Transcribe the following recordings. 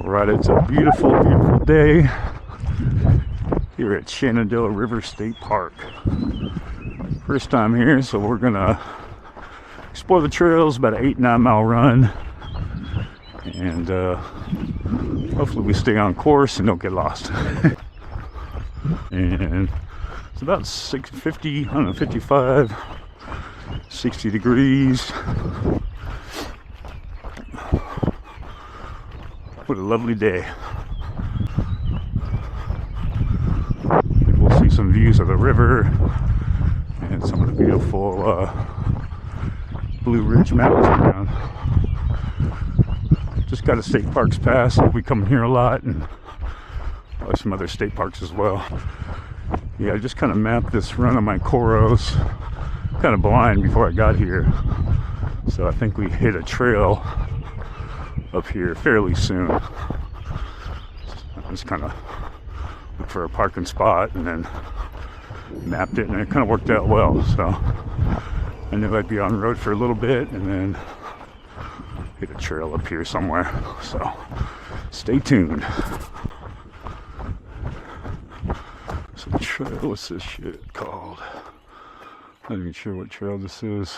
Alright, it's a beautiful, beautiful day here at Shenandoah River State Park. First time here, so we're gonna explore the trails, about an 8-9 mile run, and hopefully we stay on course and don't get lost. And it's about 650, I don't know, 55, 60 degrees. What a lovely day. We'll see some views of the river and some of the beautiful Blue Ridge Mountains around. Just got a state parks pass. We come here a lot, and probably some other state parks as well. Yeah, I just kind of mapped this run on my Coros kind of blind before I got here. So I think we hit a trail up here fairly soon. I just kind of looked for a parking spot and then mapped it, and it kind of worked out well. So I knew I'd be on the road for a little bit and then hit a trail up here somewhere. So stay tuned. So the trail, what's this shit called? Not even sure what trail this is.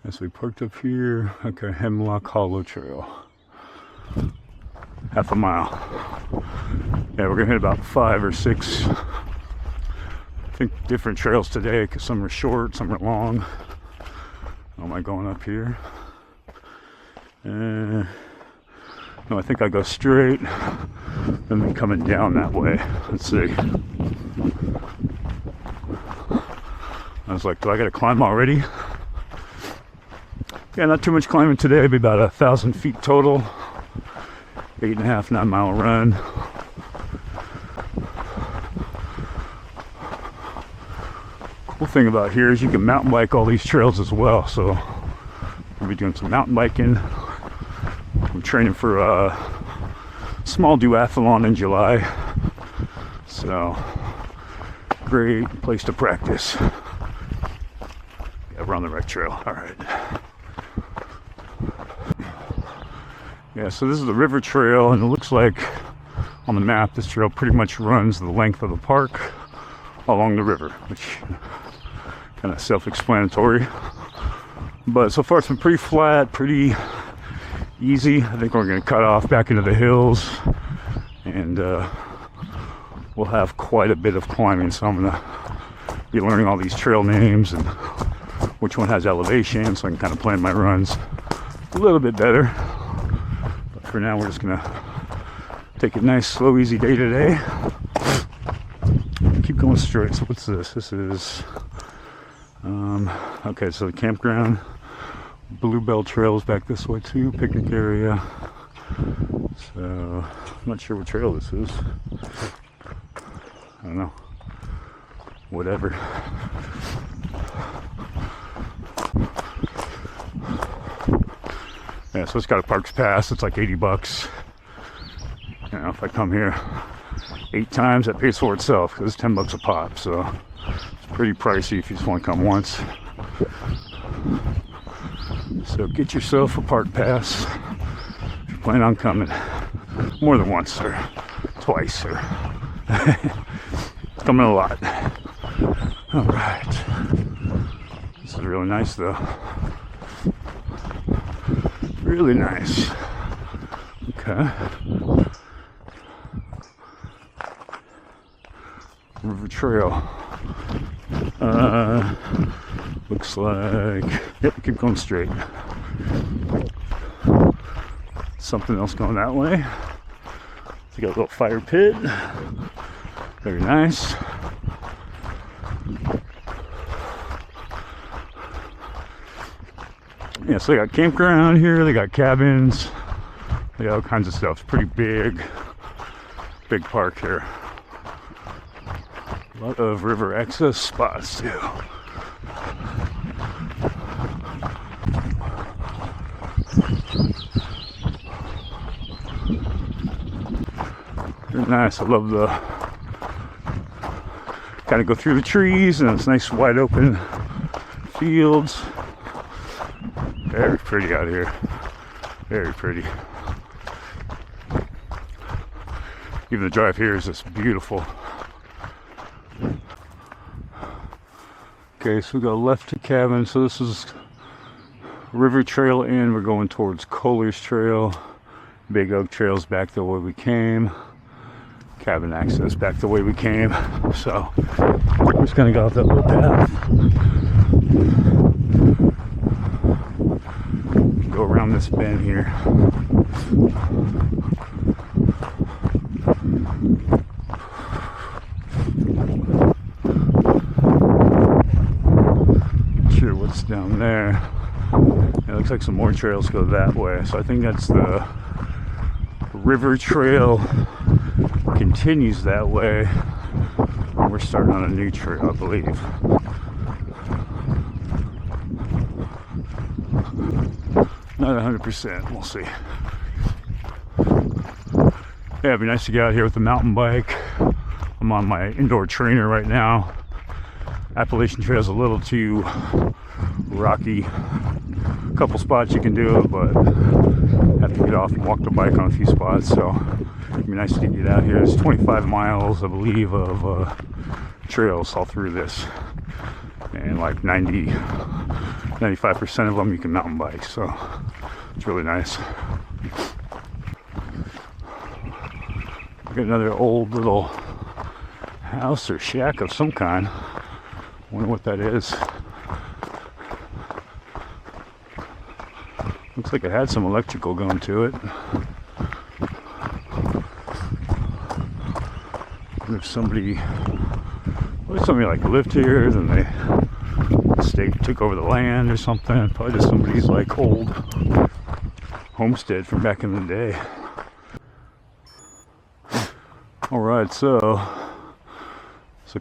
As we parked up here, okay, Hemlock Hollow Trail. Half a mile. Yeah, we're gonna hit about 5 or 6, I think, different trails today, because some are short, some are long. How am I going up here? No, I think I go straight, and then coming down that way. Let's see. I was like, do I gotta climb already? Yeah, not too much climbing today. It'll be about 1,000 feet total. 8.5, 9 mile run. Cool thing about here is you can mountain bike all these trails as well. So we'll be doing some mountain biking. I'm training for a small duathlon in July. So great place to practice. Yeah, we're on the right trail. All right. Yeah, so this is the river trail, and it looks like on the map this trail pretty much runs the length of the park along the river, which kind of self-explanatory. But so far it's been pretty flat, pretty easy. I think we're going to cut off back into the hills, and we'll have quite a bit of climbing. So I'm going to be learning all these trail names and which one has elevation, so I can kind of plan my runs a little bit better. For now, we're just gonna take it nice, slow, easy day today. Keep going straight. So what's this? This is okay. So the campground, Bluebell Trails back this way too. Picnic area. So I'm not sure what trail this is. I don't know. Whatever. Yeah, so it's got a parks pass. It's like $80. You know, if I come here 8 times, that pays for itself, because it's $10 a pop. So it's pretty pricey if you just want to come once. So get yourself a park pass if you plan on coming more than once or twice, or coming a lot. All right. This is really nice though. Really nice. Okay. River trail. Looks like, yep, keep going straight. Something else going that way. So you got a little fire pit. Very nice. Yeah, so they got campground here, they got cabins, they got all kinds of stuff. It's pretty big park here. A lot of river access spots too. Very nice. I love the kind of go through the trees, and it's nice wide open fields. Very pretty out here. Very pretty. Even the drive here is just beautiful. Okay, so we go left to cabin. So this is River Trail in. We're going towards Kohler's Trail. Big Oak Trail's back the way we came. Cabin access back the way we came. So we're just gonna go off that little path. Go around this bend here. Not sure what's down there. It looks like some more trails go that way. So I think that's the River Trail continues that way. And we're starting on a new trail, I believe. Not 100%, we'll see. Yeah, it'd be nice to get out here with a mountain bike. I'm on my indoor trainer right now. Appalachian Trail's a little too rocky. A couple spots you can do it, but have to get off and walk the bike on a few spots. So it'd be nice to get out here. There's 25 miles, I believe, of trails all through this, and like 95% of them you can mountain bike. So it's really nice. Got another old little house or shack of some kind. Wonder what that is. Looks like it had some electrical going to it. Wonder if somebody like lived here, then the state took over the land or something. Probably just somebody's like old homestead from back in the day. Alright, so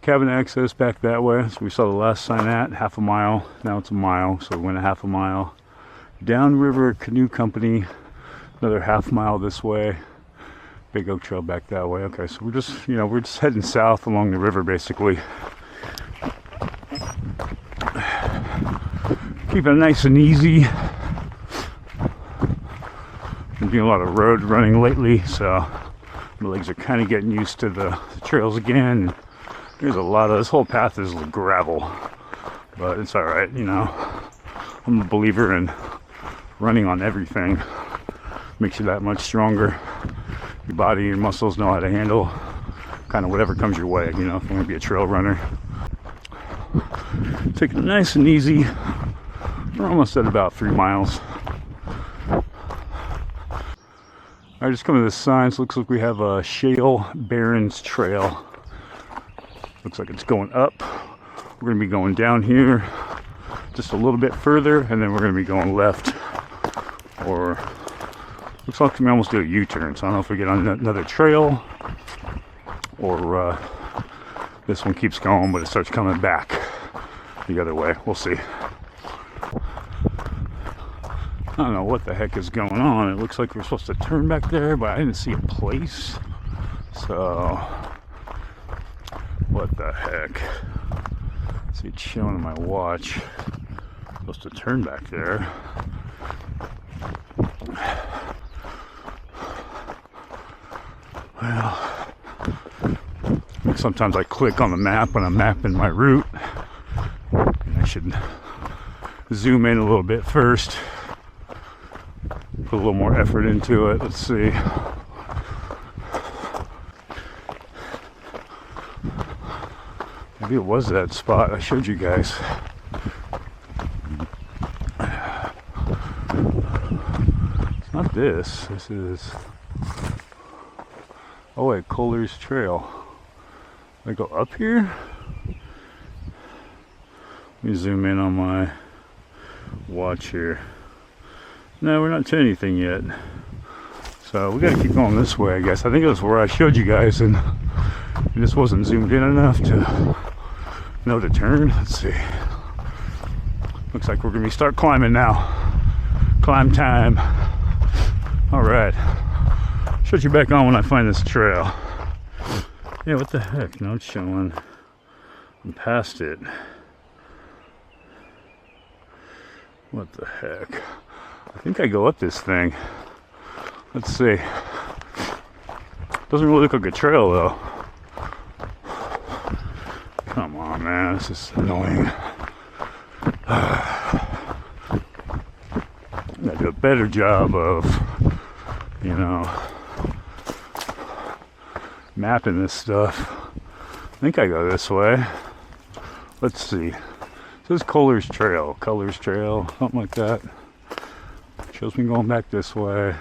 cabin access back that way. So we saw the last sign at half a mile. Now it's a mile, so we went a half a mile. Downriver Canoe Company, another half mile this way. Big Oak Trail back that way. Okay, so we're just heading south along the river basically. Keep it nice and easy. Been doing a lot of road running lately, so my legs are kind of getting used to the trails again. There's a lot of, this whole path is gravel, but it's all right, you know. I'm a believer in running on everything. Makes you that much stronger. Your body, your muscles know how to handle kind of whatever comes your way, you know, if you want to be a trail runner. Take it nice and easy. We're almost at about 3 miles. I just come to this sign. So looks like we have a Shale Barrens Trail. Looks like it's going up. We're going to be going down here just a little bit further, and then we're going to be going left. Or looks like we almost do a U-turn. So I don't know if we get on another trail or this one keeps going, but it starts coming back the other way. We'll see. I don't know what the heck is going on. It looks like we're supposed to turn back there, but I didn't see a place. So, what the heck? See, it's showing on my watch. Supposed to turn back there. Well, sometimes I click on the map when I'm mapping my route. And I should zoom in a little bit first. Put a little more effort into it. Let's see. Maybe it was that spot I showed you guys. It's not this. This is... Oh wait, Kohler's Trail. I go up here? Let me zoom in on my watch here. No, we're not to anything yet. So we gotta keep going this way, I guess. I think it was where I showed you guys, and it just wasn't zoomed in enough to know to turn. Let's see. Looks like we're gonna start climbing now. Climb time. Alright. Shut you back on when I find this trail. Yeah, what the heck? No, it's showing. I'm past it. What the heck? I think I go up this thing. Let's see. Doesn't really look like a trail though. Come on, man, this is annoying. Gotta do a better job of, you know, mapping this stuff. I think I go this way. Let's see. This is Colors Trail, something like that. Shows me going back this way.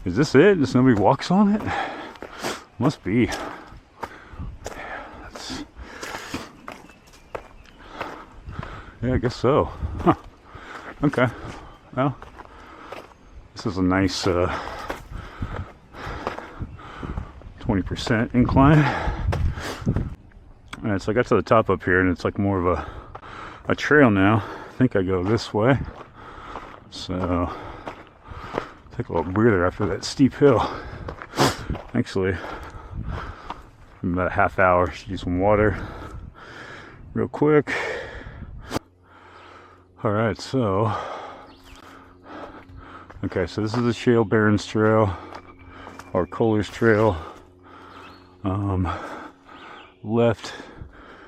Is this it? Does nobody walks on it? Must be. Yeah, I guess so. Huh. Okay. Well, this is a nice 20% incline. Alright, so I got to the top up here and it's like more of a trail now. I think I go this way. So, take a little breather after that steep hill. Actually, in about a half hour, should use some water real quick. Alright, so, okay, so this is the Shale Barrens Trail, or Colers Trail. Left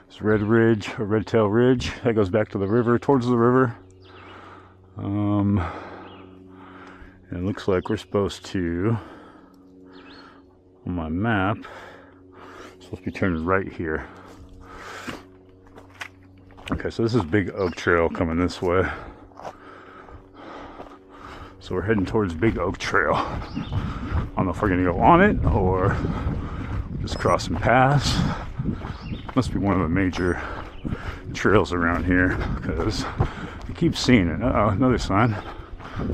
is Red Ridge, or Red Tail Ridge. That goes back to the river, towards the river. And it looks like we're supposed to, on my map, supposed to be turning right here. Okay, so this is Big Oak Trail coming this way. So we're heading towards Big Oak Trail. I don't know if we're gonna go on it or just cross and pass. Must be one of the major trails around here because I keep seeing it. Uh-oh, another sign.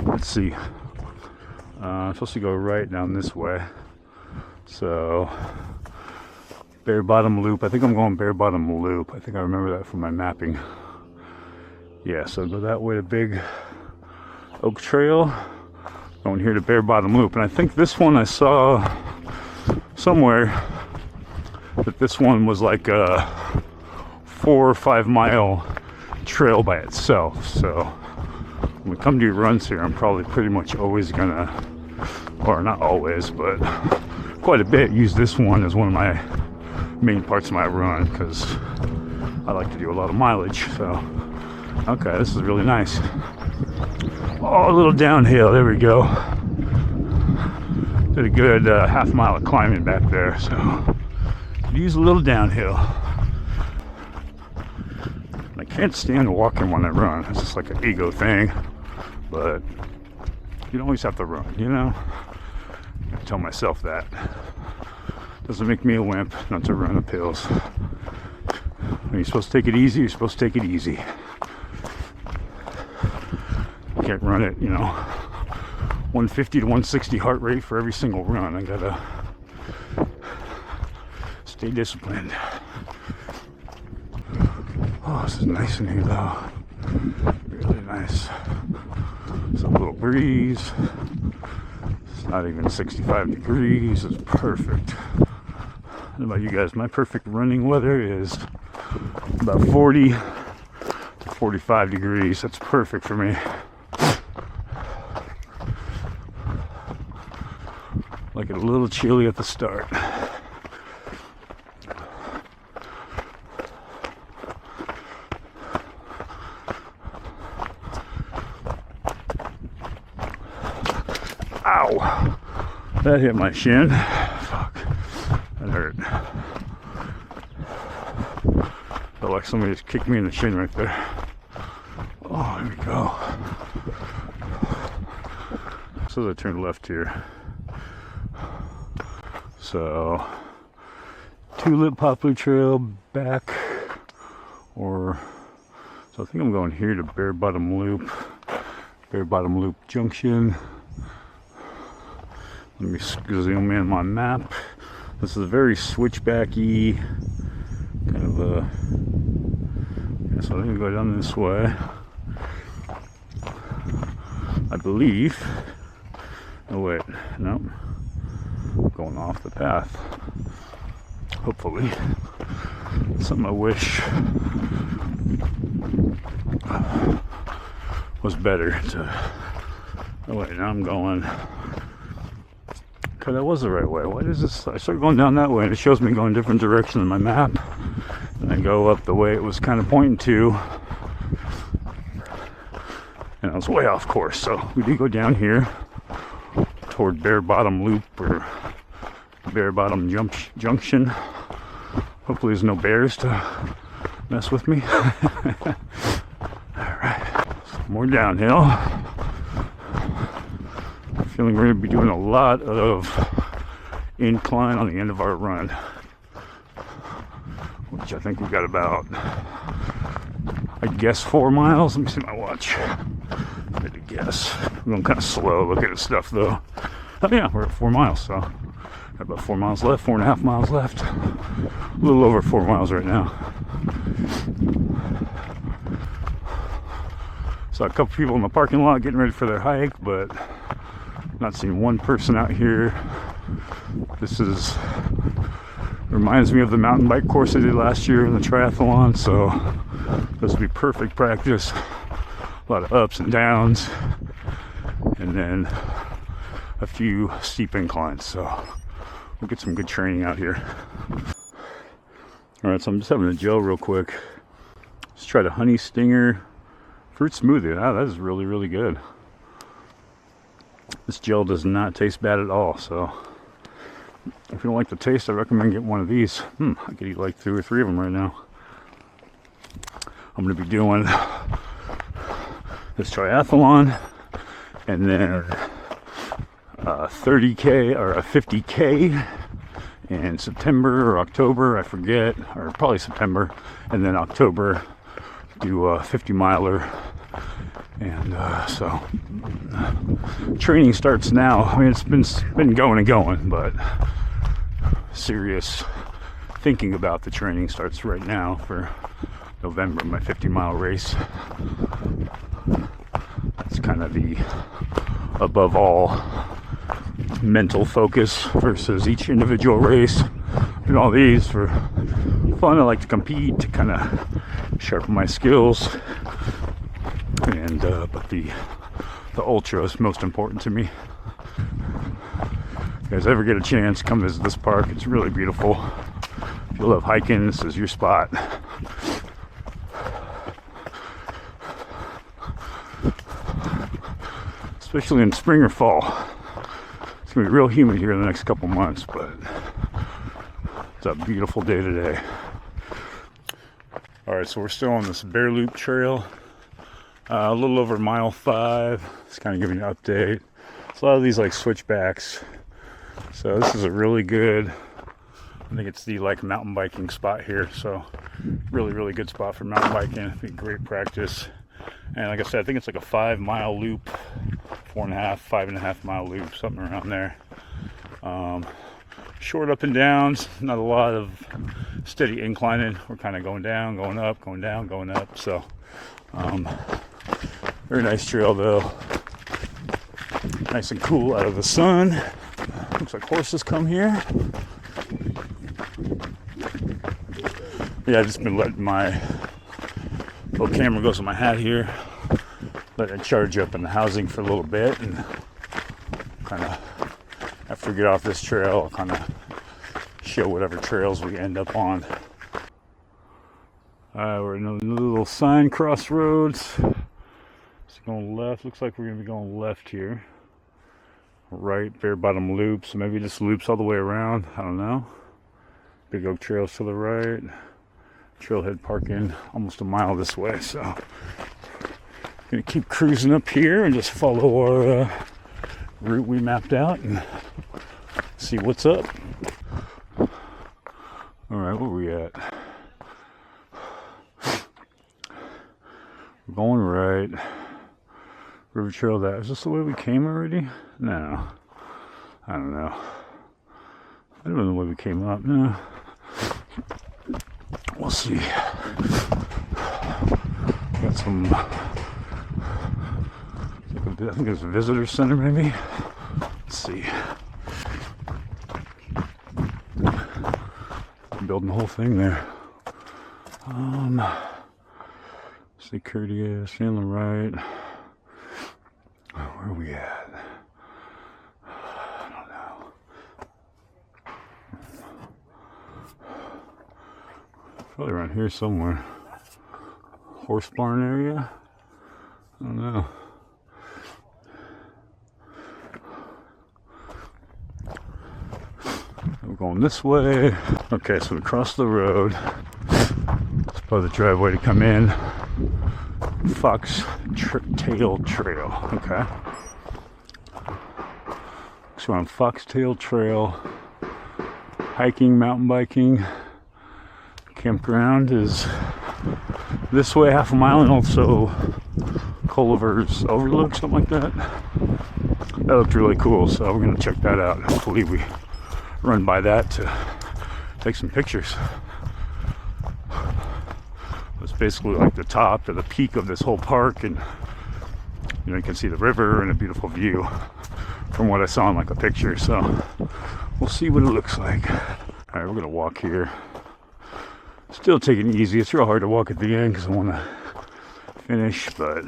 Let's see. I'm supposed to go right down this way. So, Bare Bottom Loop. I think I'm going Bare Bottom Loop. I think I remember that from my mapping. Yeah, so go that way to Big Oak Trail. Going here to Bare Bottom Loop. And I think this one I saw somewhere that this one was like a 4 or 5 mile trail by itself. So when we come to runs here, I'm probably pretty much always gonna, or not always, but quite a bit, use this one as one of my main parts of my run because I like to do a lot of mileage. So okay, this is really nice. Oh, a little downhill, there we go. Did a good half mile of climbing back there, so could use a little downhill. I can't stand walking when I run. It's just like an ego thing, but you don't always have to run, you know? I tell myself that. Doesn't make me a wimp not to run up hills. When you're supposed to take it easy, you're supposed to take it easy. You can't run it, you know, 150 to 160 heart rate for every single run. I gotta stay disciplined. Oh, this is nice in here though. Really nice. It's a little breeze. It's not even 65 degrees. It's perfect. How about you guys? My perfect running weather is about 40 to 45 degrees. That's perfect for me. Like it a little chilly at the start. Ow! That hit my shin. Fuck. That hurt. Felt like somebody just kicked me in the shin right there. Oh, there we go. So I turned left here. So, Tulip Poplar Trail back, or, so I think I'm going here to Bare Bottom Loop Junction. Let me zoom in my map. This is a very switchbacky kind of a, yeah, so I'm going to go down this way. I believe, oh wait, nope. Going off the path. Hopefully. Something I wish was better to Oh wait, now I'm going. Okay, that was the right way. Why does this? I start going down that way and it shows me going different direction in my map. And I go up the way it was kind of pointing to. And I was way off course. So we do go down here toward Bear Bottom Loop or Bear Bottom Junction. Hopefully there's no bears to mess with me. Alright, so more downhill. Feeling we're going to be doing a lot of incline on the end of our run, which I think we've got about, I guess, 4 miles. Let me see my watch. I guess. I'm going kind of slow looking at stuff though. Oh yeah, we're at 4 miles, so got about 4 miles left, 4.5 miles left. A little over 4 miles right now. Saw a couple people in the parking lot getting ready for their hike, but not seeing one person out here. This reminds me of the mountain bike course I did last year in the triathlon, so this will be perfect practice. A lot of ups and downs, and then a few steep inclines, so we'll get some good training out here. Alright, so I'm just having a gel real quick. Just tried a honey stinger fruit smoothie. Wow, that is really, really good. This gel does not taste bad at all, so if you don't like the taste, I recommend getting one of these. I could eat like 2 or 3 of them right now. I'm going to be doing this triathlon and then 30K or a 50K in September or October, I forget, or probably September, and then October do a 50 miler. And so training starts now. I mean, it's been going and going, but serious thinking about the training starts right now for November, my 50-mile race. That's kind of the above all mental focus versus each individual race. And all these for fun. I like to compete to kind of sharpen my skills. And but the ultra is most important to me. If you guys ever get a chance, come visit this park. It's really beautiful. If you love hiking, this is your spot. Especially in spring or fall. It's gonna be real humid here in the next couple months, but it's a beautiful day today. All right, so we're still on this Bear Loop Trail. A little over mile 5. It's kind of giving you an update. It's a lot of these like switchbacks. So this is a really good, I think it's the like mountain biking spot here. So really, really good spot for mountain biking. I think great practice. And like I said, I think it's like a 5-mile loop, 5.5 mile loop, something around there. Short up and downs, not a lot of steady inclining. We're kind of going down, going up, going down, going up. So very nice trail though. Nice and cool out of the sun. Looks like horses come here. Yeah, I've just been letting my little camera goes on my hat here. Let it charge up in the housing for a little bit, and kind of after we get off this trail, I'll kind of show whatever trails we end up on. We're in a little sign crossroads. It's going left. Looks like we're going to be going left here. Right, Bear Bottom Loop. So maybe just loops all the way around. I don't know. Big Oak Trails to the right. Trailhead parking almost a mile this way. So going to keep cruising up here and just follow our route we mapped out and see what's up. All right, where are we at? We're going right. River Trail, that is this the way we came already? No, I don't know. I don't know the way we came up. No, we'll see. Got some. I think there's a visitor center, maybe. Let's see. I'm building the whole thing there. Stay courteous, stay on the right. Where are we at? Probably around here somewhere. Horse barn area? I don't know. We're going this way. Okay, so we crossed the road. It's probably the driveway to come in. Foxtail Trail. Okay. So we're on Foxtail Trail. Hiking, mountain biking. Campground is this way, half a mile, and also Culver's Overlook, something like that. That looked really cool, so we're gonna check that out. Hopefully we run by that to take some pictures. It's basically like the top or the peak of this whole park, and you know, you can see the river and a beautiful view from what I saw in like a picture. So we'll see what it looks like. All right, we're gonna walk here. Still taking it easy. It's real hard to walk at the end because I want to finish, but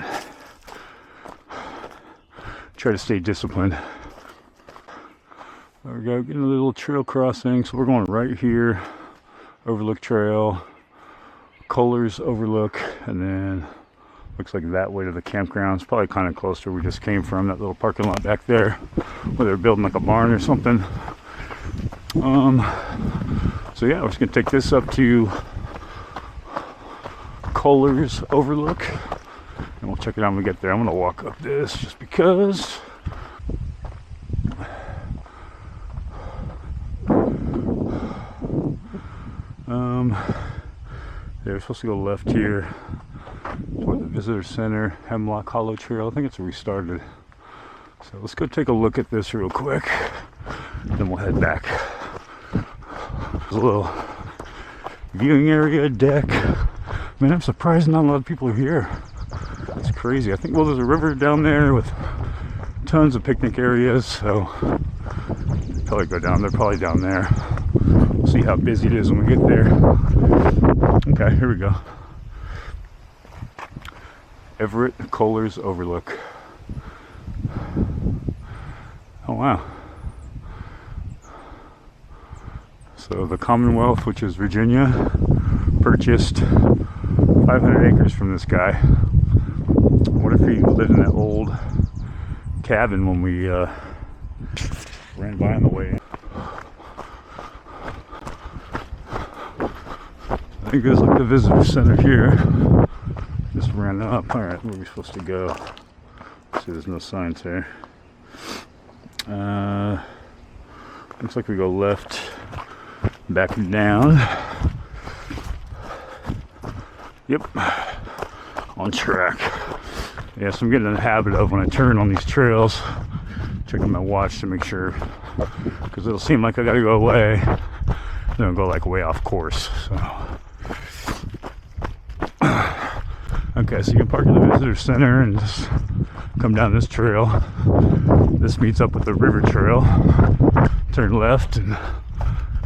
try to stay disciplined. There we go, getting a little trail crossing. So we're going right here, Overlook Trail, Culver's Overlook, and then looks like that way to the campground. It's probably kind of close to where we just came from, that little parking lot back there, where they're building like a barn or something. So yeah, we're just gonna take this up to Culver's Overlook, and we'll check it out when we get there. I'm gonna walk up this just because. They're supposed to go left here toward the visitor center, Hemlock Hollow Trail. I think it's restarted. So let's go take a look at this real quick, then we'll head back. There's a little viewing area, deck. Man, I'm surprised not a lot of people are here. That's crazy. I think, well, there's a river down there with tons of picnic areas, so probably go down. They're probably down there. We'll see how busy it is when we get there. Okay, here we go. Everett Culver's Overlook. Oh wow. So the Commonwealth, which is Virginia, purchased 500 acres from this guy. What if he lived in that old cabin when we ran by on the way in? I think there's like the visitor center here. Just ran up. Alright, where are we supposed to go? See, there's no signs here. Looks like we go left, back down. Yep, on track. Yeah, so I'm getting in the habit of when I turn on these trails, checking my watch to make sure, because it'll seem like I gotta go away, then I'll go like way off course. So, okay, so you can park in the visitor center and just come down this trail. This meets up with the river trail. Turn left and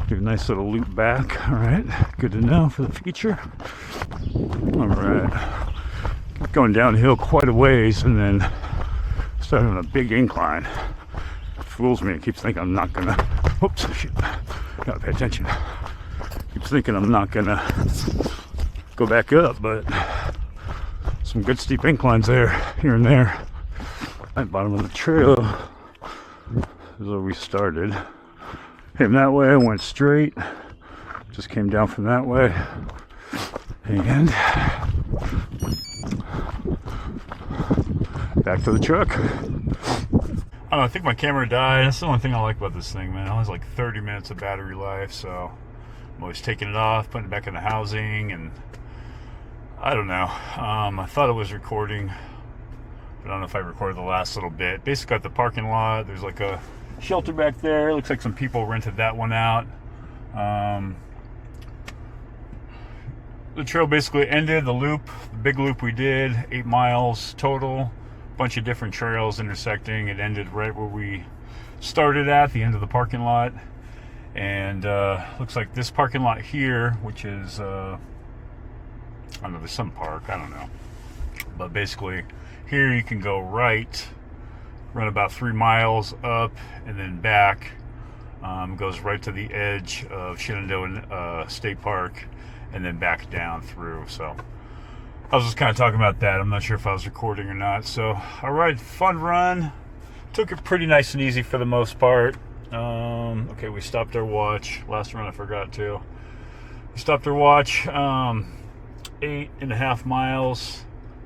do a nice little loop back. All right, good to know for the future. All right, keep going downhill quite a ways and then start on a big incline. It fools me. It keeps thinking I'm not gonna. Oops, shit. Gotta pay attention. Keeps thinking I'm not gonna go back up, but some good steep inclines there, here and there. At the bottom of the trail is where we started. Came that way, went straight, just came down from that way, and back to the truck. I don't know, I think my camera died. That's the only thing I like about this thing, man. It only has like 30 minutes of battery life, so I'm always taking it off, putting it back in the housing, and I don't know. I thought it was recording, but I don't know if I recorded the last little bit. Basically at the parking lot, there's like a shelter back there. It looks like some people rented that one out. The trail basically ended, the loop, the big loop we did, 8 miles total, bunch of different trails intersecting. It ended right where we started at, the end of the parking lot. And looks like this parking lot here, which is, I don't know, there's some park, I don't know. But basically, here you can go right, run about 3 miles up and then back. Goes right to the edge of Shenandoah State Park. and then back down through. So I was just kind of talking about that. I'm not sure if I was recording or not. So, all right, fun run. Took it pretty nice and easy for the most part. Okay, we stopped our watch. Last run I forgot to. We stopped our watch. 8.5 miles.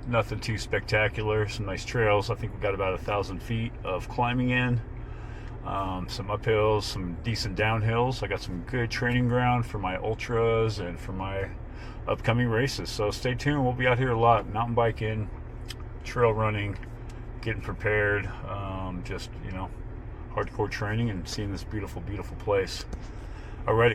Nothing too spectacular. Some nice trails. I think we got about 1,000 feet of climbing in. Some uphills, some decent downhills. I got some good training ground for my ultras and for my upcoming races. So stay tuned. We'll be out here a lot, mountain biking, trail running, getting prepared, just, hardcore training and seeing this beautiful, beautiful place. Alrighty.